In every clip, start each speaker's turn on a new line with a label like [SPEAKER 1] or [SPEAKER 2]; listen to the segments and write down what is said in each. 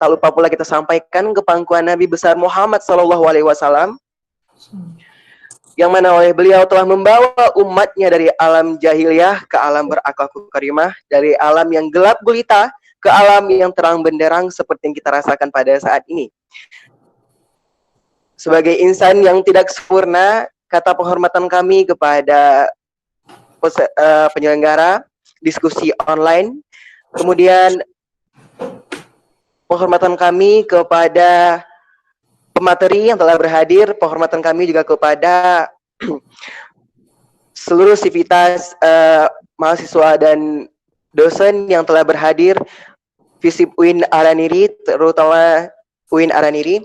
[SPEAKER 1] tak lupa pula kita sampaikan ke pangkuan Nabi besar Muhammad SAW, yang mana oleh beliau telah membawa umatnya dari alam jahiliyah ke alam berakhlak karimah, dari alam yang gelap gulita ke alam yang terang benderang seperti yang kita rasakan pada saat ini. Sebagai insan yang tidak sempurna, kata penghormatan kami kepada penyelenggara diskusi online, kemudian penghormatan kami kepada pemateri yang telah berhadir, penghormatan kami juga kepada seluruh sivitas mahasiswa dan dosen yang telah berhadir, Visip UIN Araniri, terutama UIN Araniri.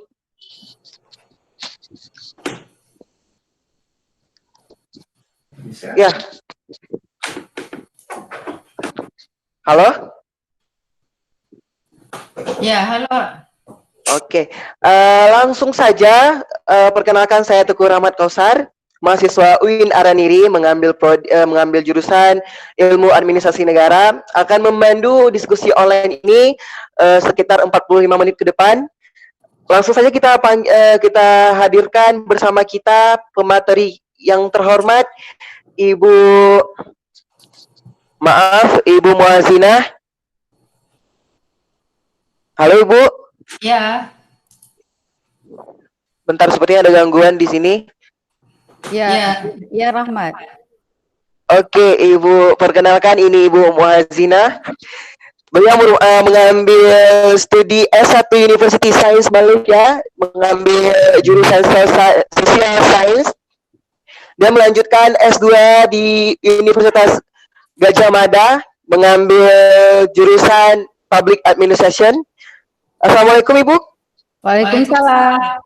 [SPEAKER 1] Ya. Halo?
[SPEAKER 2] Ya, halo.
[SPEAKER 1] Oke, langsung saja perkenalkan saya Teguh Rahmat Kausar, mahasiswa UIN Araniri, mengambil jurusan Ilmu Administrasi Negara, akan memandu diskusi online ini sekitar 45 menit ke depan. Langsung saja kita hadirkan bersama kita pemateri yang terhormat, Ibu Muazinah. Halo Ibu.
[SPEAKER 2] Ya.
[SPEAKER 1] Bentar, sepertinya ada gangguan di sini.
[SPEAKER 3] Ya, Rahmat.
[SPEAKER 1] Oke, Ibu, perkenalkan ini Ibu Muazinah. Beliau mengambil studi S1 University Science Malaysia, mengambil jurusan Social Science, dan melanjutkan S2 di Universitas Gajah Mada, mengambil jurusan Public Administration. Assalamualaikum Ibu.
[SPEAKER 3] Waalaikumsalam.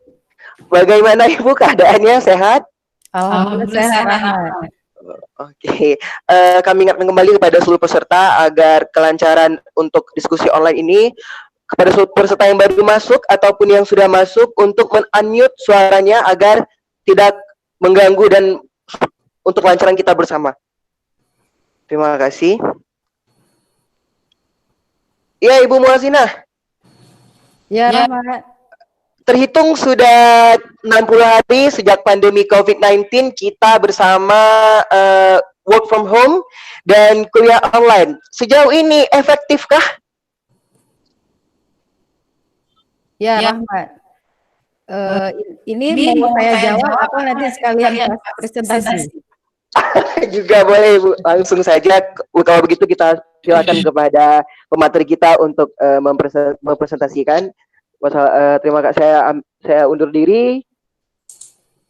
[SPEAKER 1] Bagaimana Ibu keadaannya, sehat?
[SPEAKER 3] Alhamdulillah sehat, Rahmat.
[SPEAKER 1] Oke, kami ingatkan kembali kepada seluruh peserta agar kelancaran untuk diskusi online ini, kepada seluruh peserta yang baru masuk ataupun yang sudah masuk, untuk men-unmute suaranya agar tidak mengganggu dan untuk kelancaran kita bersama. Terima kasih. Ya, Ibu Muazinah.
[SPEAKER 3] Ya, Rahmat.
[SPEAKER 1] Terhitung sudah 60 hari sejak pandemi COVID-19, kita bersama work from home dan kuliah online. Sejauh ini efektifkah?
[SPEAKER 3] Ya, Rahmat. Ini mau saya jawab atau nanti sekalian presentasi?
[SPEAKER 1] Juga boleh Bu, langsung saja. Kalau begitu kita silakan kepada pemateri kita untuk mempresentasikan. Terima kasih, saya undur diri.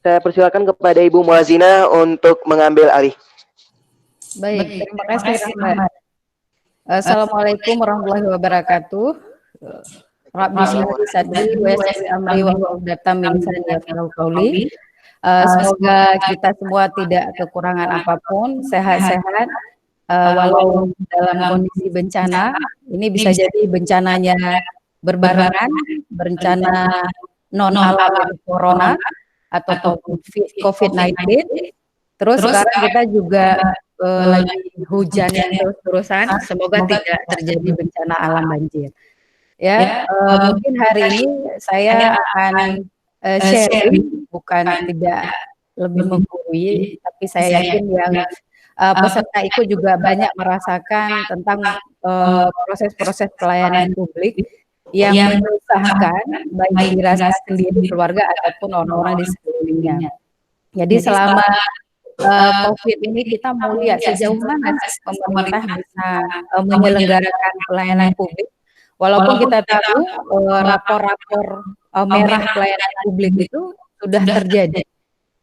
[SPEAKER 1] Saya persilakan kepada Ibu Muazinah untuk mengambil alih.
[SPEAKER 3] Baik, terima kasih Rahmat. Assalamualaikum warahmatullahi wabarakatuh. Rabbi syrah sadri wa yassir amri wa uqdatam min lisani yafqahu qawli. Semoga kita semua tidak kekurangan apapun, sehat-sehat, walau dalam kondisi bencana. Ini bisa jadi bencananya berbarengan, bencana non alam corona atau COVID-19. Terus sekarang kita juga lagi hujan yang terus-terusan. Semoga tidak terjadi bencana alam banjir. Ya, mungkin hari ini saya akan sharing, bukan tidak lebih menggurui, tapi saya yakin yang peserta ikut juga banyak merasakan tentang proses-proses pelayanan publik yang menyusahkan baik diri sendiri, keluarga ataupun orang-orang di sekelilingnya. Jadi selama COVID ini kita mau lihat sejauh mana pemerintah bisa menyelenggarakan pelayanan publik. Walaupun kita tahu rapor-rapor merah pelayanan publik itu sudah terjadi.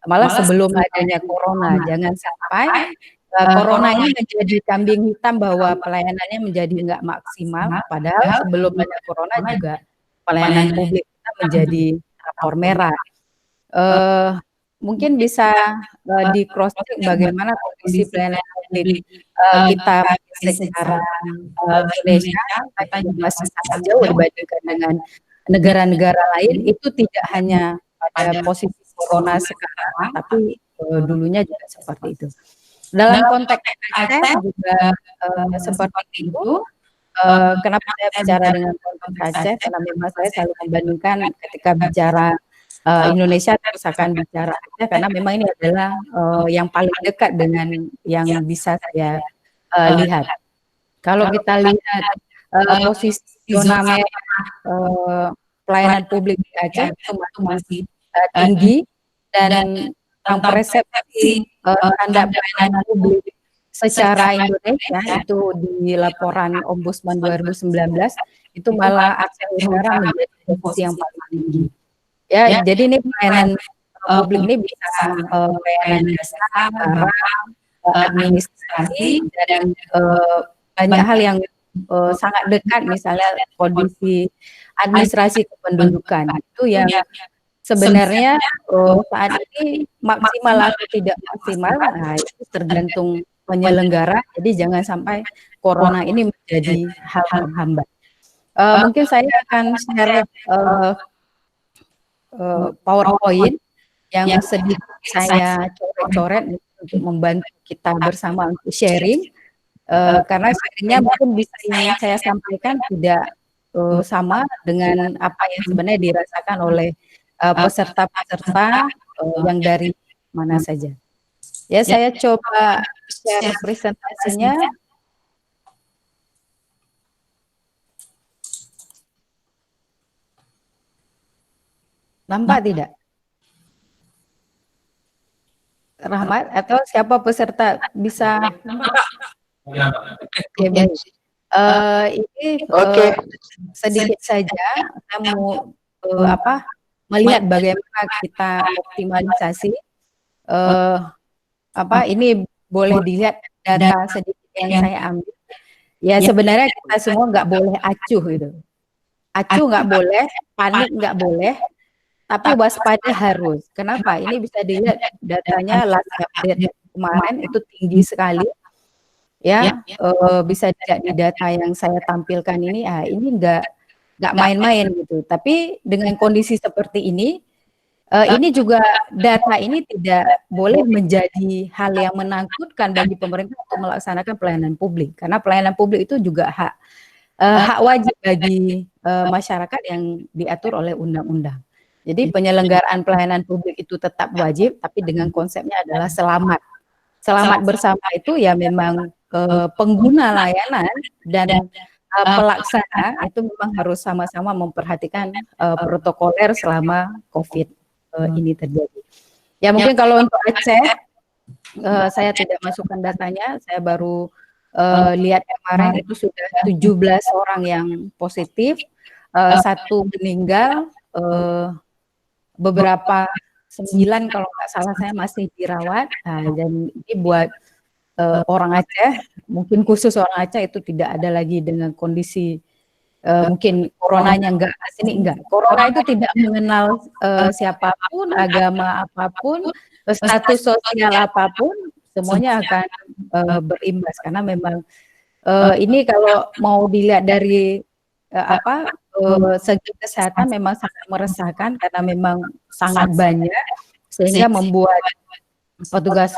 [SPEAKER 3] Malah sebelum adanya corona, jangan sampai corona ini menjadi kambing hitam bahwa pelayanannya menjadi nggak maksimal, padahal sebelum ada corona juga pelayanan publik kita menjadi rapor merah. Mungkin bisa di cross check bagaimana kondisi pelayanan publik kita secara Indonesia, kita masih sangat jauh dibandingkan dengan negara-negara lain. Itu tidak hanya pada posisi corona sekarang, tapi dulunya juga seperti itu. Dalam konteks Aceh juga seperti itu, kenapa saya bicara dengan konteks Aceh? Karena memang saya selalu membandingkan ketika bicara Indonesia terus akan bicara Aceh, karena memang ini adalah yang paling dekat dengan yang bisa saya lihat. Kalau kita lihat posisi zona merah pelayanan publik di Aceh itu masih tinggi, dan tentang persepsi standar pelayanan publik secara Indonesia itu di laporan Ombudsman 2019 itu malah Aceh Utara menjadi posisi yang paling tinggi. Ya, jadi ini pelayanan publik ini bisa pelayanan jasa, barang, administrasi, dan banyak hal yang sangat dekat, misalnya kondisi administrasi kependudukan itu yang sebenarnya saat ini maksimal atau tidak maksimal, nah itu tergantung penyelenggara. Jadi jangan sampai corona ini menjadi hal penghambat. Mungkin saya akan share PowerPoint yang sedikit saya coret-coret untuk membantu kita bersama untuk sharing. Karena sharingnya mungkin bisa yang saya sampaikan tidak sama dengan apa yang sebenarnya dirasakan oleh peserta-peserta yang dari mana saja. Ya, saya coba share presentasinya. Nampak tidak? Rahmat atau siapa peserta bisa? Oke, baik. Ini sedikit saja saya mau melihat bagaimana kita optimalisasi. Ini boleh dilihat data sedikit yang saya ambil. Ya, sebenarnya kita semua nggak boleh acuh gitu. Acuh nggak boleh, panik nggak boleh, tapi waspada harus. Kenapa? Ini bisa dilihat datanya last update kemarin itu tinggi sekali. Ya, bisa dilihat di data yang saya tampilkan ini, ini nggak main-main gitu. Tapi dengan kondisi seperti ini juga data ini tidak boleh menjadi hal yang menakutkan bagi pemerintah untuk melaksanakan pelayanan publik, karena pelayanan publik itu juga hak wajib bagi masyarakat yang diatur oleh undang-undang. Jadi penyelenggaraan pelayanan publik itu tetap wajib, tapi dengan konsepnya adalah selamat. Selamat bersama itu ya memang pengguna layanan dan pelaksana itu memang harus sama-sama memperhatikan protokoler selama COVID ini terjadi. Ya mungkin kalau untuk Aceh, saya tidak masukkan datanya, saya baru lihat kemarin itu sudah 17 orang yang positif, 1 meninggal, beberapa 9 kalau nggak salah saya masih dirawat. Dan ini buat orang Aceh, mungkin khusus orang Aceh itu tidak ada lagi dengan kondisi mungkin coronanya enggak. Corona itu tidak mengenal siapapun, agama apapun, status sosial apapun, semuanya akan berimbas, karena memang ini kalau mau dilihat dari segi kesehatan memang sangat meresahkan, karena memang sangat banyak sehingga membuat petugas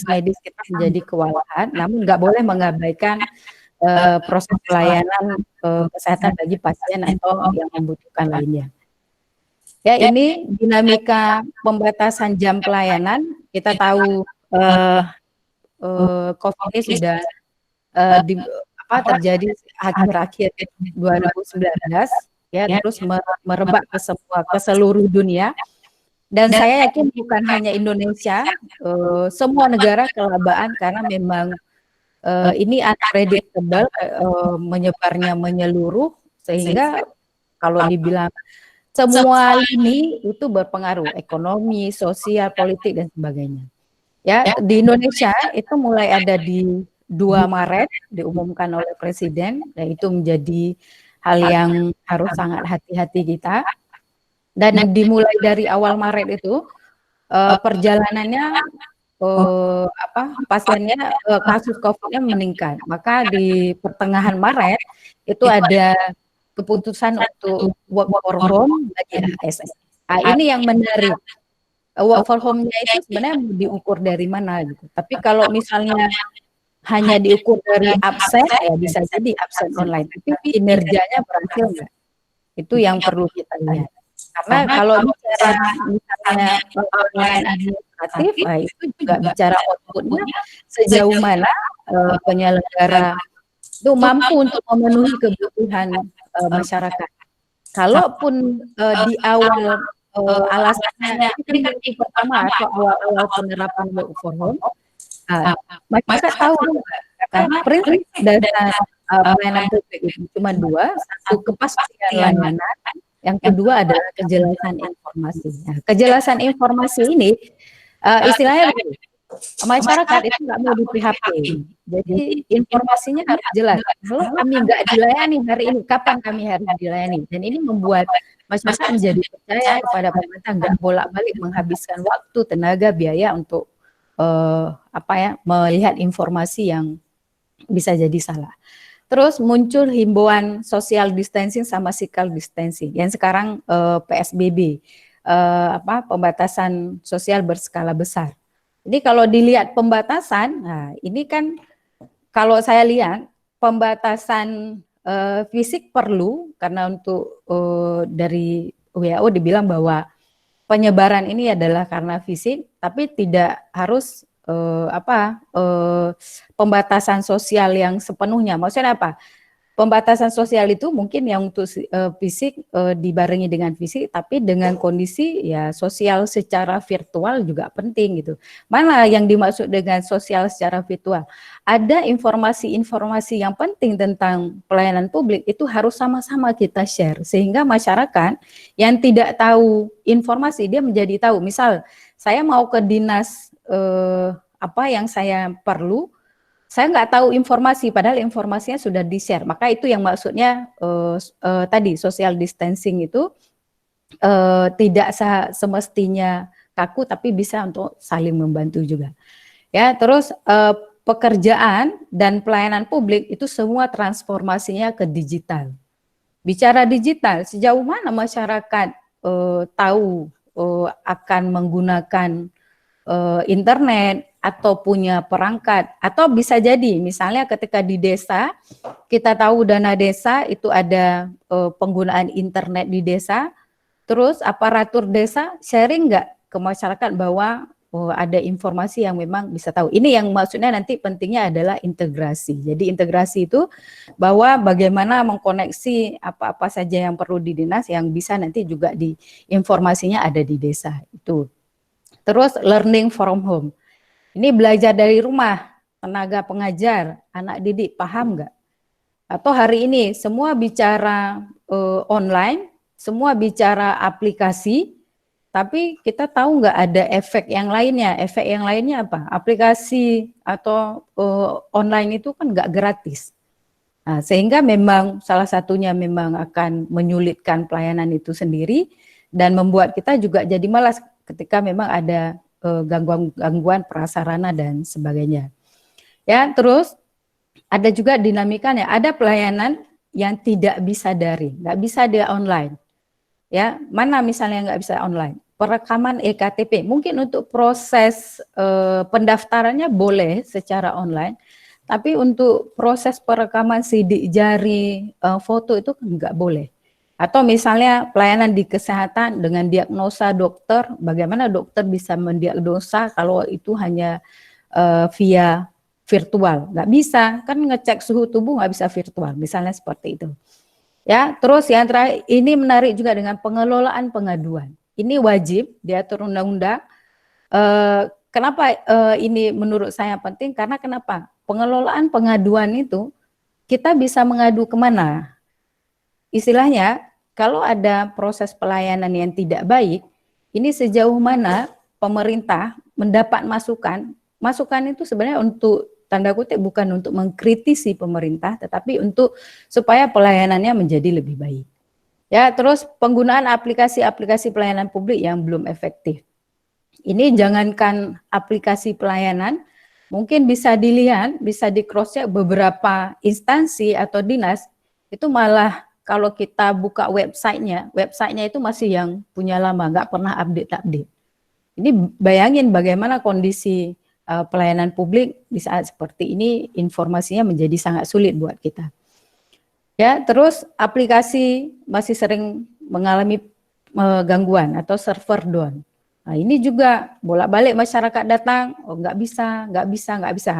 [SPEAKER 3] medis kita menjadi kewalahan. Namun nggak boleh mengabaikan proses pelayanan kesehatan bagi pasien atau yang membutuhkan lainnya. Ya, ini dinamika pembatasan jam pelayanan. Kita tahu COVID ini sudah terjadi akhir-akhir 2019, ya, terus merebak ke seluruh dunia. Dan saya yakin bukan hanya Indonesia, semua negara kelabaan, karena memang ini unpredictable, menyebarnya menyeluruh, sehingga kalau dibilang semua lini itu berpengaruh, ekonomi, sosial, politik, dan sebagainya. Ya, di Indonesia itu mulai ada di 2 Maret diumumkan oleh Presiden, dan itu menjadi hal yang harus sangat hati-hati kita. Dan dimulai dari awal Maret itu perjalanannya pasiennya kasus COVID-nya meningkat. Maka di pertengahan Maret itu ada keputusan untuk work from home bagi ASN. Ini yang menarik. Work from home-nya itu sebenarnya diukur dari mana gitu. Tapi kalau misalnya hanya diukur dari absen, ya bisa jadi absen online, tapi kinerjanya berhasil nggak? Itu yang perlu kita lihat. Karena kalau bicara misalnya pelayanan administratif, itu juga bicara outputnya sejauh mana penyelenggara itu mampu untuk memenuhi kebutuhan masyarakat. Kalaupun di awal alasannya ini kan yang pertama atau awal-awal penerapan work from home, masyarakat tahu karena prinsip dasar pelayanan publik itu cuma dua, satu kepastian layanan, yang kedua adalah kejelasan informasi. Nah, kejelasan informasi ini istilahnya begini, masyarakat itu nggak mau di PHP, jadi informasinya harus jelas. Kalau kami nggak dilayani hari ini, kapan kami harus dilayani? Dan ini membuat masyarakat menjadi percaya kepada pemerintah, nggak bolak-balik menghabiskan waktu, tenaga, biaya untuk melihat informasi yang bisa jadi salah. Terus muncul himbauan social distancing sama physical distancing yang sekarang PSBB, pembatasan sosial berskala besar. Jadi kalau dilihat pembatasan, nah ini kan kalau saya lihat pembatasan fisik perlu karena untuk dari WHO dibilang bahwa penyebaran ini adalah karena fisik, tapi tidak harus pembatasan sosial yang sepenuhnya. Maksudnya apa? Pembatasan sosial itu mungkin yang untuk fisik dibarengi dengan fisik, tapi dengan kondisi ya sosial secara virtual juga penting gitu. Mana yang dimaksud dengan sosial secara virtual? Ada informasi-informasi yang penting tentang pelayanan publik itu harus sama-sama kita share sehingga masyarakat yang tidak tahu informasi dia menjadi tahu. Misal saya mau ke dinas apa yang saya perlu, saya nggak tahu informasi, padahal informasinya sudah di-share. Maka itu yang maksudnya tadi social distancing itu tidak semestinya kaku, tapi bisa untuk saling membantu juga. Ya, terus pekerjaan dan pelayanan publik itu semua transformasinya ke digital. Bicara digital, sejauh mana masyarakat tahu akan menggunakan internet atau punya perangkat, atau bisa jadi misalnya ketika di desa kita tahu dana desa itu ada penggunaan internet di desa, terus aparatur desa sharing nggak ke masyarakat bahwa ada informasi yang memang bisa tahu. Ini yang maksudnya nanti pentingnya adalah integrasi. Jadi integrasi itu bahwa bagaimana mengkoneksi apa-apa saja yang perlu di dinas yang bisa nanti juga di informasinya ada di desa itu. Terus learning from home. Ini belajar dari rumah, tenaga pengajar, anak didik paham nggak? Atau hari ini semua bicara online, semua bicara aplikasi, tapi kita tahu nggak ada efek yang lainnya. Efek yang lainnya apa? Aplikasi atau online itu kan nggak gratis. Nah, sehingga memang salah satunya memang akan menyulitkan pelayanan itu sendiri dan membuat kita juga jadi malas ketika memang ada gangguan prasarana dan sebagainya. Ya, terus ada juga dinamikanya. Ada pelayanan yang tidak bisa daring, nggak bisa dia online. Ya, mana misalnya nggak bisa online? Perekaman EKTP, mungkin untuk proses pendaftarannya boleh secara online, tapi untuk proses perekaman sidik jari, foto itu nggak boleh. Atau misalnya pelayanan di kesehatan dengan diagnosa dokter, bagaimana dokter bisa mendiagnosa kalau itu hanya via virtual? Nggak bisa, kan ngecek suhu tubuh nggak bisa virtual, misalnya seperti itu. Ya, terus yang terakhir, ini menarik juga dengan pengelolaan pengaduan. Ini wajib diatur undang-undang. Kenapa ini menurut saya penting? Karena kenapa? Pengelolaan pengaduan itu kita bisa mengadu kemana? Istilahnya, kalau ada proses pelayanan yang tidak baik, ini sejauh mana pemerintah mendapat masukan. Masukan itu sebenarnya untuk tanda kutip bukan untuk mengkritisi pemerintah, tetapi untuk supaya pelayanannya menjadi lebih baik. Ya, terus penggunaan aplikasi-aplikasi pelayanan publik yang belum efektif. Ini jangankan aplikasi pelayanan, mungkin bisa dilihat, bisa di cross check beberapa instansi atau dinas itu malah kalau kita buka websitenya itu masih yang punya lama, nggak pernah update. Ini bayangin bagaimana kondisi pelayanan publik di saat seperti ini informasinya menjadi sangat sulit buat kita. Ya, terus aplikasi masih sering mengalami gangguan atau server down. Nah, ini juga bolak-balik masyarakat datang, oh nggak bisa,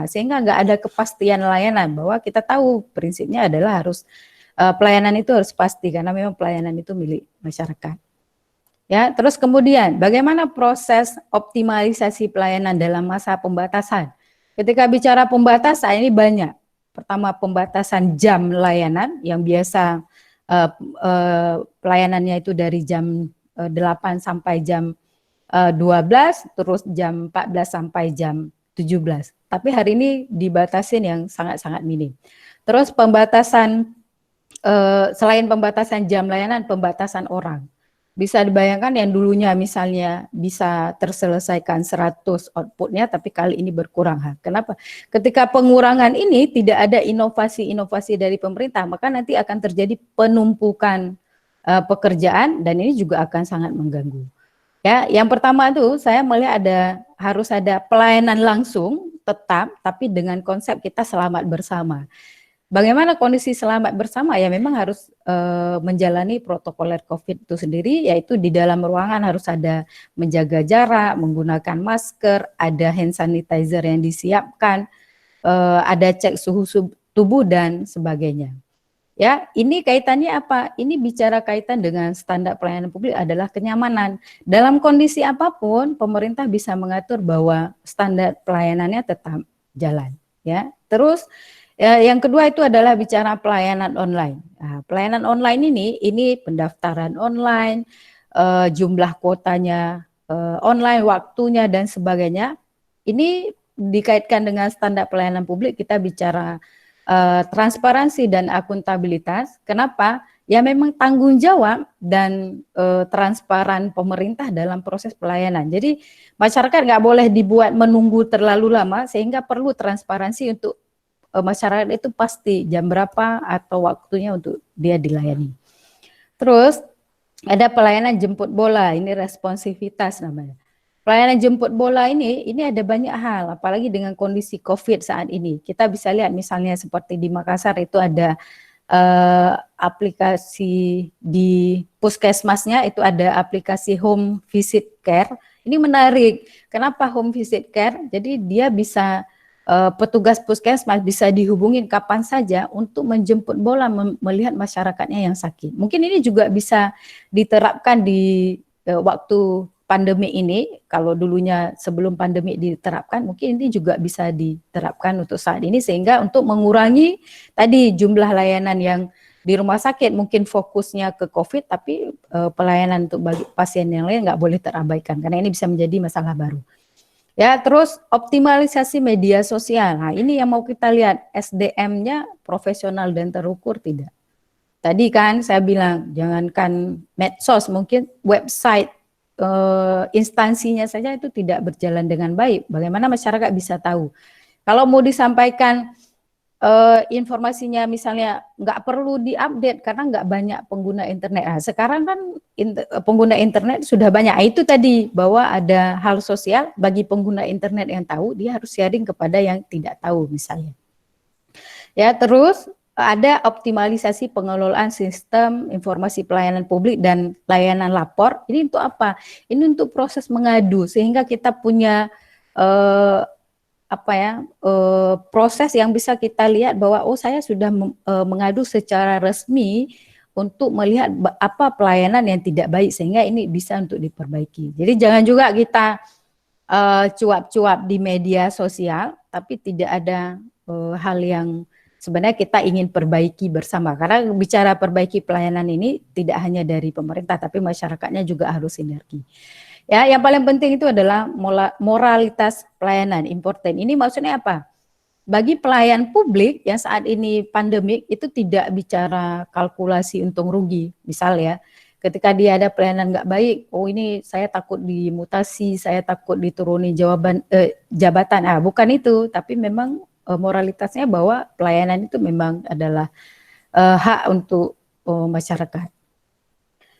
[SPEAKER 3] sehingga nggak ada kepastian layanan bahwa kita tahu prinsipnya adalah harus pelayanan itu harus pasti karena memang pelayanan itu milik masyarakat. Ya, terus kemudian bagaimana proses optimalisasi pelayanan dalam masa pembatasan? Ketika bicara pembatasan ini banyak. Pertama pembatasan jam layanan yang biasa pelayanannya itu dari jam 8 sampai jam 12, terus jam 14 sampai jam 17. Tapi hari ini dibatasin yang sangat-sangat minim. Terus pembatasan, selain pembatasan jam layanan, pembatasan orang. Bisa dibayangkan yang dulunya misalnya bisa terselesaikan 100 outputnya, tapi kali ini berkurang. Kenapa? Ketika pengurangan ini tidak ada inovasi-inovasi dari pemerintah, maka nanti akan terjadi penumpukan pekerjaan dan ini juga akan sangat mengganggu. Ya, yang pertama itu saya melihat harus ada pelayanan langsung tetap, tapi dengan konsep kita selamat bersama. Bagaimana kondisi selamat bersama? Ya memang harus menjalani protokoler COVID itu sendiri, yaitu di dalam ruangan harus ada menjaga jarak, menggunakan masker, ada hand sanitizer yang disiapkan, ada cek suhu tubuh dan sebagainya. Ya, ini kaitannya apa? Ini bicara kaitan dengan standar pelayanan publik adalah kenyamanan. Dalam kondisi apapun, pemerintah bisa mengatur bahwa standar pelayanannya tetap jalan. Ya, terus yang kedua itu adalah bicara pelayanan online. Nah, pelayanan online ini pendaftaran online, jumlah kuotanya online, waktunya dan sebagainya. Ini dikaitkan dengan standar pelayanan publik, kita bicara transparansi dan akuntabilitas. Kenapa? Ya memang tanggung jawab dan transparan pemerintah dalam proses pelayanan. Jadi masyarakat nggak boleh dibuat menunggu terlalu lama, sehingga perlu transparansi untuk masyarakat itu pasti jam berapa atau waktunya untuk dia dilayani. Terus ada pelayanan jemput bola, ini responsivitas namanya. Pelayanan jemput bola ini ada banyak hal, apalagi dengan kondisi COVID saat ini. Kita bisa lihat misalnya seperti di Makassar itu ada aplikasi di puskesmasnya, itu ada aplikasi home visit care. Ini menarik. Kenapa home visit care? Jadi dia bisa petugas puskesmas bisa dihubungin kapan saja untuk menjemput bola melihat masyarakatnya yang sakit. Mungkin ini juga bisa diterapkan di waktu pandemi ini. Kalau dulunya sebelum pandemi diterapkan, mungkin ini juga bisa diterapkan untuk saat ini, sehingga untuk mengurangi tadi jumlah layanan yang di rumah sakit mungkin fokusnya ke COVID, tapi pelayanan untuk bagi pasien yang lain nggak boleh terabaikan karena ini bisa menjadi masalah baru. Ya, terus optimalisasi media sosial. Nah, ini yang mau kita lihat, SDM-nya profesional dan terukur tidak. Tadi kan saya bilang, jangankan medsos, mungkin website instansinya saja itu tidak berjalan dengan baik. Bagaimana masyarakat bisa tahu? Kalau mau disampaikan informasinya misalnya nggak perlu diupdate karena nggak banyak pengguna internet. Nah, sekarang kan pengguna internet sudah banyak. Itu tadi bahwa ada hal sosial bagi pengguna internet yang tahu, dia harus sharing kepada yang tidak tahu misalnya. Ya, terus ada optimalisasi pengelolaan sistem informasi pelayanan publik dan layanan lapor. Ini untuk apa? Ini untuk proses mengadu sehingga kita punya proses yang bisa kita lihat bahwa saya sudah mengadu secara resmi untuk melihat apa pelayanan yang tidak baik, sehingga ini bisa untuk diperbaiki. Jadi jangan juga kita cuap-cuap di media sosial tapi tidak ada hal yang sebenarnya kita ingin perbaiki bersama, karena bicara perbaiki pelayanan ini tidak hanya dari pemerintah tapi masyarakatnya juga harus sinergi. Ya, yang paling penting itu adalah moralitas pelayanan important. Ini maksudnya apa? Bagi pelayan publik yang saat ini pandemik itu tidak bicara kalkulasi untung rugi. Misal ya, ketika dia ada pelayanan nggak baik, ini saya takut dimutasi, saya takut dituruni jabatan. Bukan itu, tapi memang moralitasnya bahwa pelayanan itu memang adalah hak untuk masyarakat.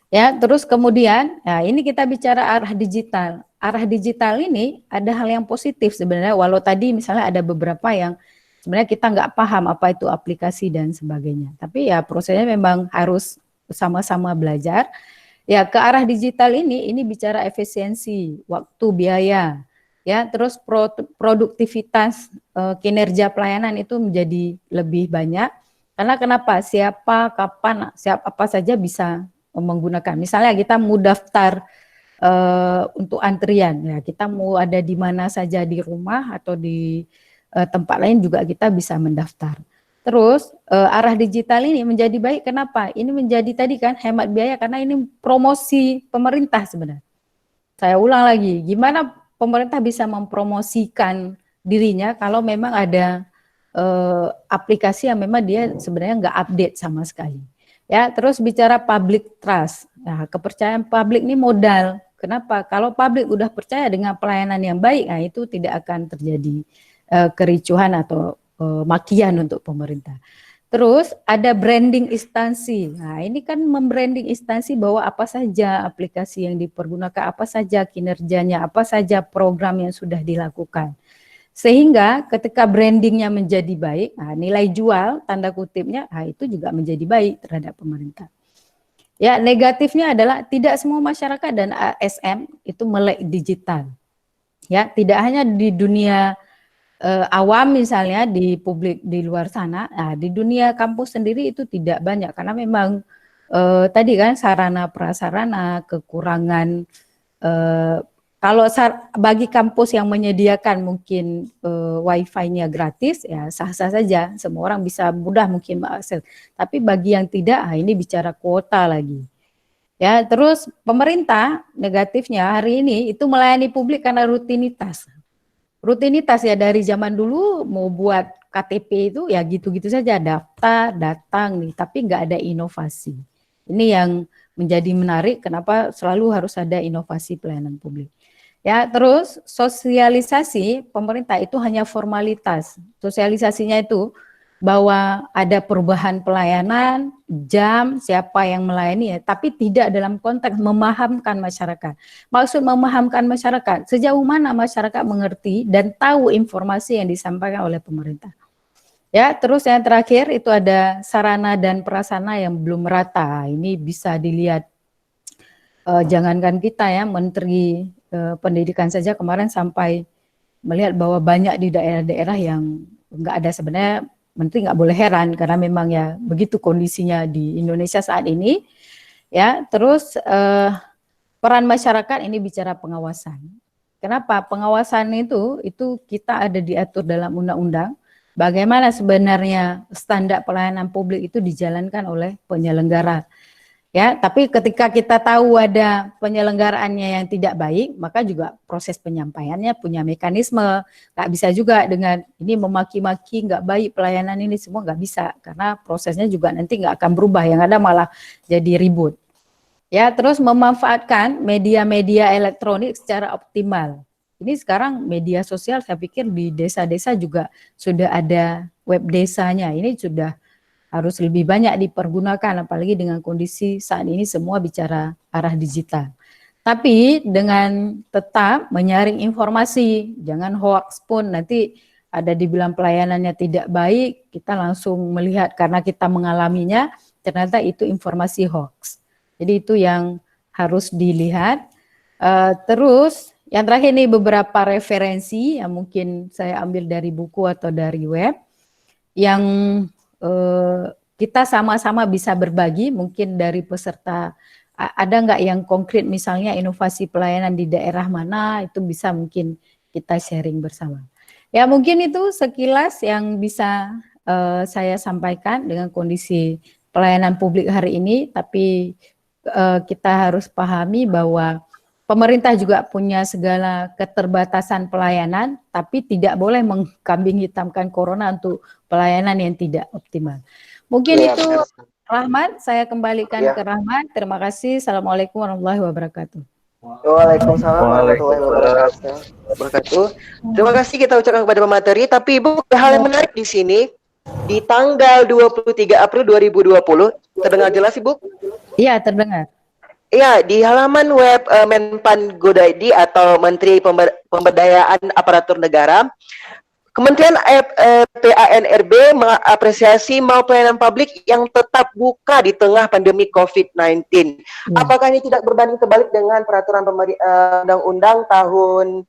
[SPEAKER 3] Ya, terus kemudian, ini kita bicara arah digital. arah digital ini ada hal yang positif sebenarnya, walau tadi misalnya ada beberapa yang sebenarnya kita nggak paham apa itu aplikasi dan sebagainya. Tapi ya prosesnya memang harus sama-sama belajar. Ya, ke arah digital ini bicara efisiensi, waktu, biaya, ya, terus produktivitas, kinerja pelayanan itu menjadi lebih banyak. Karena kenapa? Siapa, kapan, apa saja bisa menggunakan. Misalnya kita mau daftar untuk antrian, ya kita mau ada di mana saja di rumah atau di tempat lain juga kita bisa mendaftar. Terus arah digital ini menjadi baik, kenapa? Ini menjadi tadi kan hemat biaya karena ini promosi pemerintah sebenarnya. Saya ulang lagi, gimana pemerintah bisa mempromosikan dirinya kalau memang ada aplikasi yang memang dia sebenarnya nggak update sama sekali. Ya, terus bicara public trust. Nah, kepercayaan publik ini modal. Kenapa? Kalau publik udah percaya dengan pelayanan yang baik, nah itu tidak akan terjadi kericuhan atau makian untuk pemerintah. Terus ada branding instansi. Nah, ini kan membranding instansi bahwa apa saja aplikasi yang dipergunakan, apa saja kinerjanya, apa saja program yang sudah dilakukan. Sehingga ketika brandingnya menjadi baik, nah nilai jual tanda kutipnya, nah itu juga menjadi baik terhadap pemerintah. Ya, negatifnya adalah tidak semua masyarakat dan ASN itu melek digital. Ya, tidak hanya di dunia awam misalnya di publik di luar sana, nah di dunia kampus sendiri itu tidak banyak karena memang tadi kan sarana prasarana, kekurangan kalau bagi kampus yang menyediakan mungkin wifi-nya gratis, ya sah-sah saja, semua orang bisa mudah mungkin mengakses. Tapi bagi yang tidak, ini bicara kuota lagi. Ya, terus pemerintah negatifnya hari ini itu melayani publik karena rutinitas. Rutinitas ya dari zaman dulu mau buat KTP itu ya gitu-gitu saja, daftar, datang nih, tapi nggak ada inovasi. Ini yang menjadi menarik kenapa selalu harus ada inovasi pelayanan publik. Ya, terus sosialisasi pemerintah itu hanya formalitas. Sosialisasinya itu bahwa ada perubahan pelayanan, jam, siapa yang melayani ya, tapi tidak dalam konteks memahamkan masyarakat. Maksud memahamkan masyarakat, sejauh mana masyarakat mengerti dan tahu informasi yang disampaikan oleh pemerintah. Ya, terus yang terakhir itu ada sarana dan prasarana yang belum merata. Ini bisa dilihat jangankan kita ya, Menteri Pendidikan saja kemarin sampai melihat bahwa banyak di daerah-daerah yang enggak ada. Sebenarnya Menteri nggak boleh heran karena memang ya begitu kondisinya di Indonesia saat ini. Ya, terus peran masyarakat ini bicara pengawasan. Kenapa? Pengawasan itu kita ada diatur dalam undang-undang. Bagaimana sebenarnya standar pelayanan publik itu dijalankan oleh penyelenggara. Ya, tapi ketika kita tahu ada penyelenggaraannya yang tidak baik, maka juga proses penyampaiannya punya mekanisme. Nggak bisa juga dengan ini memaki-maki nggak baik pelayanan ini semua nggak bisa, karena prosesnya juga nanti nggak akan berubah, yang ada malah jadi ribut. Ya, terus memanfaatkan media-media elektronik secara optimal. Ini sekarang media sosial saya pikir di desa-desa juga sudah ada web desanya. Ini sudah harus lebih banyak dipergunakan, apalagi dengan kondisi saat ini semua bicara arah digital. Tapi dengan tetap menyaring informasi, jangan hoax pun nanti ada dibilang pelayanannya tidak baik, kita langsung melihat karena kita mengalaminya, ternyata itu informasi hoax. Jadi itu yang harus dilihat. Terus yang terakhir ini beberapa referensi yang mungkin saya ambil dari buku atau dari web, yang kita sama-sama bisa berbagi, mungkin dari peserta ada nggak yang konkret misalnya inovasi pelayanan di daerah mana, itu bisa mungkin kita sharing bersama. Ya mungkin itu sekilas yang bisa saya sampaikan dengan kondisi pelayanan publik hari ini, tapi kita harus pahami bahwa pemerintah juga punya segala keterbatasan pelayanan, tapi tidak boleh mengkambing hitamkan corona untuk pelayanan yang tidak optimal. Mungkin ya, itu Rahmat, saya kembalikan ke Rahmat. Terima kasih. Assalamualaikum warahmatullahi wabarakatuh.
[SPEAKER 1] Waalaikumsalam warahmatullahi wabarakatuh. Terima kasih kita ucapkan kepada pemateri, tapi Ibu ada hal yang menarik di sini. Di tanggal 23 April 2020, terdengar jelas Ibu?
[SPEAKER 3] Iya, terdengar.
[SPEAKER 1] Ya, di halaman web Menpan Go.id atau Menteri Pemberdayaan Aparatur Negara, Kementerian PANRB mengapresiasi mall pelayanan publik yang tetap buka di tengah pandemi COVID-19.
[SPEAKER 3] Ya.
[SPEAKER 1] Apakah ini tidak berbanding terbalik dengan peraturan undang-undang tahun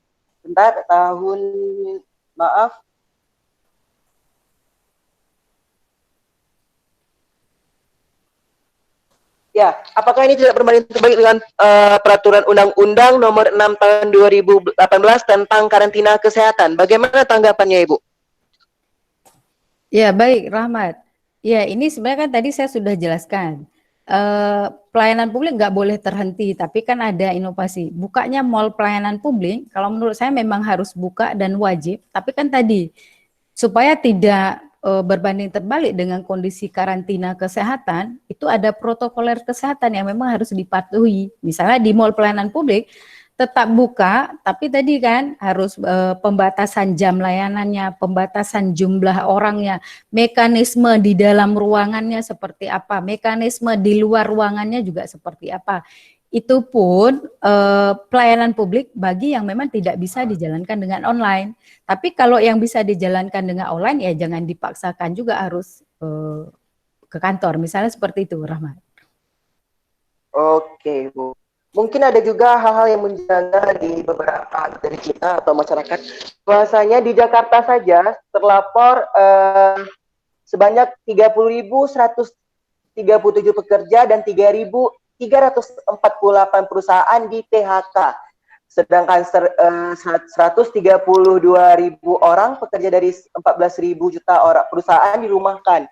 [SPEAKER 1] maaf Ya, apakah ini tidak berbanding terbalik dengan peraturan undang-undang nomor 6 tahun 2018 tentang karantina kesehatan? Bagaimana tanggapannya, Ibu?
[SPEAKER 3] Ya, baik, Rahmat. Ya, ini sebenarnya kan tadi saya sudah jelaskan. Pelayanan publik nggak boleh terhenti, tapi kan ada inovasi. Bukanya mall pelayanan publik, kalau menurut saya memang harus buka dan wajib, tapi kan tadi, supaya tidak berbanding terbalik dengan kondisi karantina kesehatan, itu ada protokoler kesehatan yang memang harus dipatuhi. Misalnya di mall pelayanan publik tetap buka, tapi tadi kan harus pembatasan jam layanannya, pembatasan jumlah orangnya, mekanisme di dalam ruangannya seperti apa, mekanisme di luar ruangannya juga seperti apa. Itu pun pelayanan publik bagi yang memang tidak bisa dijalankan dengan online. Tapi kalau yang bisa dijalankan dengan online ya jangan dipaksakan juga harus ke kantor. Misalnya seperti itu, Rahmat.
[SPEAKER 1] Oke, Bu. Mungkin ada juga hal-hal yang menjaga di beberapa dari kita atau masyarakat. Bahwasanya di Jakarta saja terlapor sebanyak 30.137 pekerja dan 3.348 perusahaan di PHK. Sedangkan 132.000 orang pekerja dari 14.000 juta orang perusahaan dirumahkan.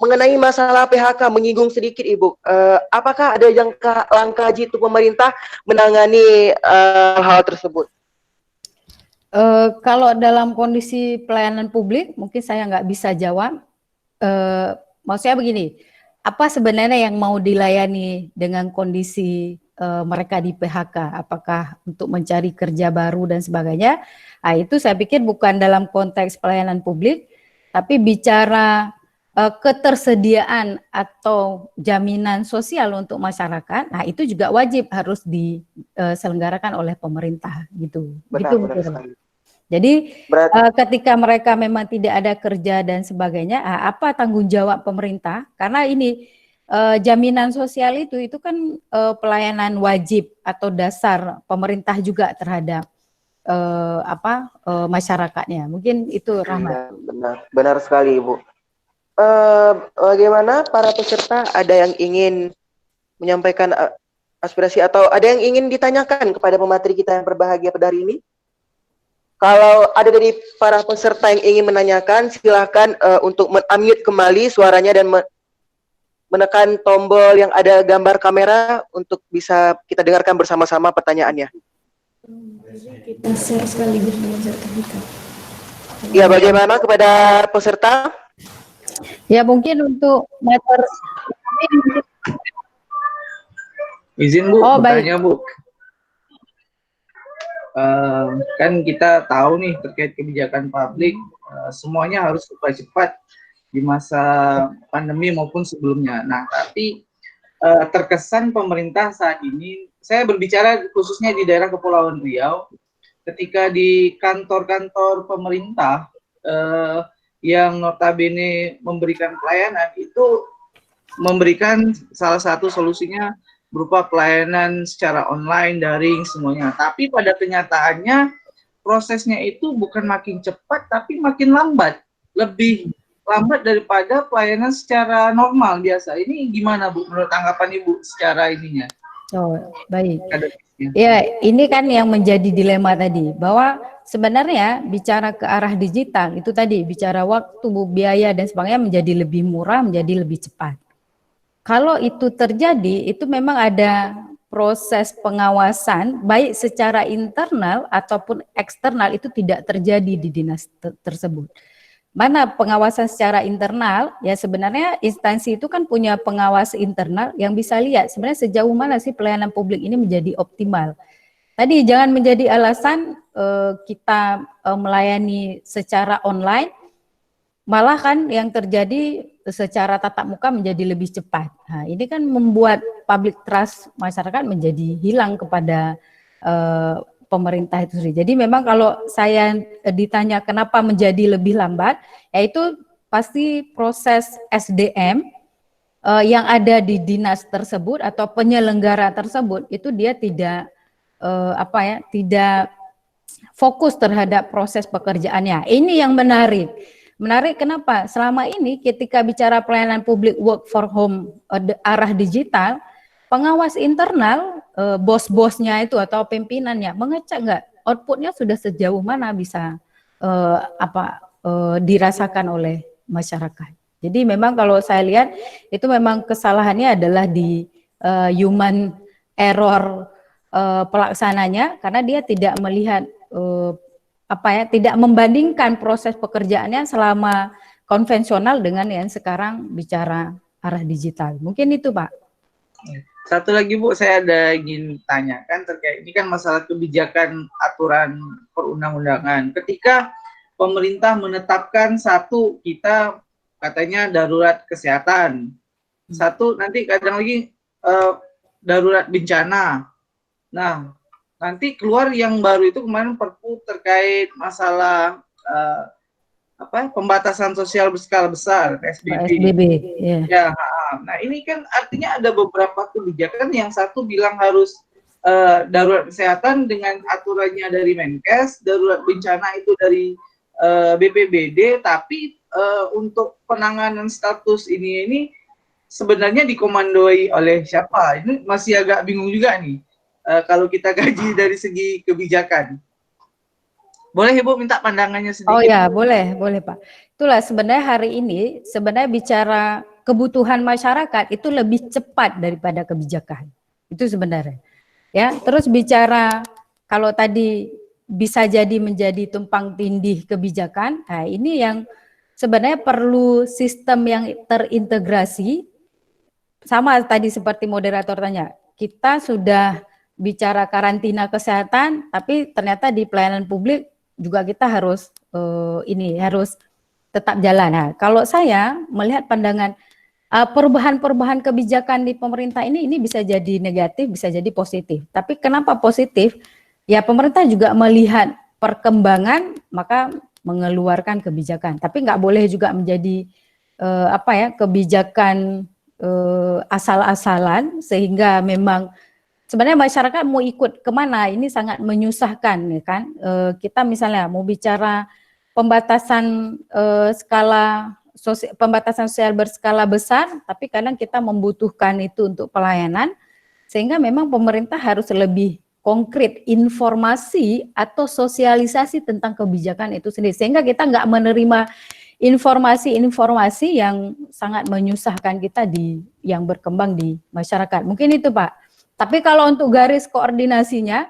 [SPEAKER 1] Mengenai masalah PHK menyinggung sedikit, Ibu. Apakah ada langkah jitu pemerintah menangani hal tersebut?
[SPEAKER 3] Kalau dalam kondisi pelayanan publik, mungkin saya nggak bisa jawab. Maksudnya begini, apa sebenarnya yang mau dilayani dengan kondisi mereka di PHK? Apakah untuk mencari kerja baru dan sebagainya? Nah, itu saya pikir bukan dalam konteks pelayanan publik, tapi bicara ketersediaan atau jaminan sosial untuk masyarakat. Nah, itu juga wajib harus diselenggarakan oleh pemerintah gitu.
[SPEAKER 1] Benar,
[SPEAKER 3] gitu
[SPEAKER 1] benar sekali.
[SPEAKER 3] Jadi
[SPEAKER 1] Berarti
[SPEAKER 3] ketika mereka memang tidak ada kerja dan sebagainya, apa tanggung jawab pemerintah? Karena ini jaminan sosial itu kan pelayanan wajib atau dasar pemerintah juga terhadap masyarakatnya. Mungkin itu, Rahmat.
[SPEAKER 1] benar sekali, Ibu. Bagaimana para peserta, ada yang ingin menyampaikan aspirasi atau ada yang ingin ditanyakan kepada pemateri kita yang berbahagia pada hari ini? Kalau ada dari para peserta yang ingin menanyakan, silakan untuk unmute kembali suaranya dan menekan tombol yang ada gambar kamera untuk bisa kita dengarkan bersama-sama pertanyaannya.
[SPEAKER 4] Kita share sekaligus dengan sertifikat.
[SPEAKER 1] Ya, bagaimana kepada peserta?
[SPEAKER 3] Ya, mungkin untuk materi.
[SPEAKER 5] Izin Bu,
[SPEAKER 3] Oh,
[SPEAKER 5] bertanya Bu. Kan kita tahu nih terkait kebijakan publik, semuanya harus cepat di masa pandemi maupun sebelumnya. Nah, tapi terkesan pemerintah saat ini, saya berbicara khususnya di daerah Kepulauan Riau, ketika di kantor-kantor pemerintah yang notabene memberikan pelayanan itu memberikan salah satu solusinya berupa pelayanan secara online, daring, semuanya. Tapi pada kenyataannya prosesnya itu bukan makin cepat, tapi makin lambat. Lebih lambat daripada pelayanan secara normal biasa. Ini gimana Bu, menurut tanggapan Ibu secara ininya?
[SPEAKER 3] Oh, baik. Ya, ini kan yang menjadi dilema tadi, bahwa sebenarnya bicara ke arah digital, itu tadi, bicara waktu, biaya, dan sebagainya menjadi lebih murah, menjadi lebih cepat. Kalau itu terjadi, itu memang ada proses pengawasan, baik secara internal ataupun eksternal, itu tidak terjadi di dinas tersebut. Mana pengawasan secara internal, ya sebenarnya instansi itu kan punya pengawas internal yang bisa lihat sebenarnya sejauh mana sih pelayanan publik ini menjadi optimal. Tadi jangan menjadi alasan kita melayani secara online, malah kan yang terjadi secara tatap muka menjadi lebih cepat. Nah, ini kan membuat public trust masyarakat menjadi hilang kepada pemerintah itu sendiri. Jadi memang kalau saya ditanya kenapa menjadi lebih lambat, yaitu pasti proses SDM yang ada di dinas tersebut atau penyelenggara tersebut itu dia tidak tidak fokus terhadap proses pekerjaannya. Ini yang menarik. Menarik kenapa? Selama ini ketika bicara pelayanan publik work for home arah digital, pengawas internal bos-bosnya itu atau pimpinannya mengecek nggak outputnya sudah sejauh mana bisa dirasakan oleh masyarakat. Jadi memang kalau saya lihat itu memang kesalahannya adalah di human error pelaksananya karena dia tidak melihat tidak membandingkan proses pekerjaannya selama konvensional dengan yang sekarang bicara arah digital. Mungkin itu, Pak.
[SPEAKER 5] Satu lagi Bu, saya ada ingin tanyakan terkait ini kan masalah kebijakan aturan perundang-undangan. Ketika pemerintah menetapkan satu kita katanya darurat kesehatan, satu nanti kadang lagi darurat bencana. Nah, nanti keluar yang baru itu kemarin Perpu terkait masalah pembatasan sosial berskala besar PSBB.
[SPEAKER 3] Yeah.
[SPEAKER 5] Ya, nah ini kan artinya ada beberapa kebijakan yang satu bilang harus darurat kesehatan dengan aturannya dari Menkes, darurat bencana itu dari BPBD, tapi untuk penanganan status ini sebenarnya dikomandoi oleh siapa? Ini masih agak bingung juga nih. Kalau kita kaji dari segi kebijakan. Boleh Ibu minta pandangannya sedikit?
[SPEAKER 3] Oh ya, boleh Pak. Itulah sebenarnya hari ini bicara kebutuhan masyarakat itu lebih cepat daripada kebijakan. Itu sebenarnya. Ya, terus bicara kalau tadi bisa jadi menjadi tumpang tindih kebijakan, nah ini yang sebenarnya perlu sistem yang terintegrasi. Sama tadi seperti moderator tanya, kita sudah bicara karantina kesehatan, tapi ternyata di pelayanan publik juga kita harus harus tetap jalan. Nah, kalau saya melihat pandangan perubahan-perubahan kebijakan di pemerintah ini bisa jadi negatif, bisa jadi positif. Tapi kenapa positif? Ya pemerintah juga melihat perkembangan, maka mengeluarkan kebijakan. Tapi nggak boleh juga menjadi kebijakan asal-asalan sehingga memang sebenarnya masyarakat mau ikut kemana ini sangat menyusahkan, ya kan? Kita misalnya mau bicara pembatasan pembatasan sosial berskala besar, tapi kadang kita membutuhkan itu untuk pelayanan, sehingga memang pemerintah harus lebih konkret informasi atau sosialisasi tentang kebijakan itu sendiri, sehingga kita nggak menerima informasi-informasi yang sangat menyusahkan kita yang berkembang di masyarakat. Mungkin itu Pak. Tapi kalau untuk garis koordinasinya,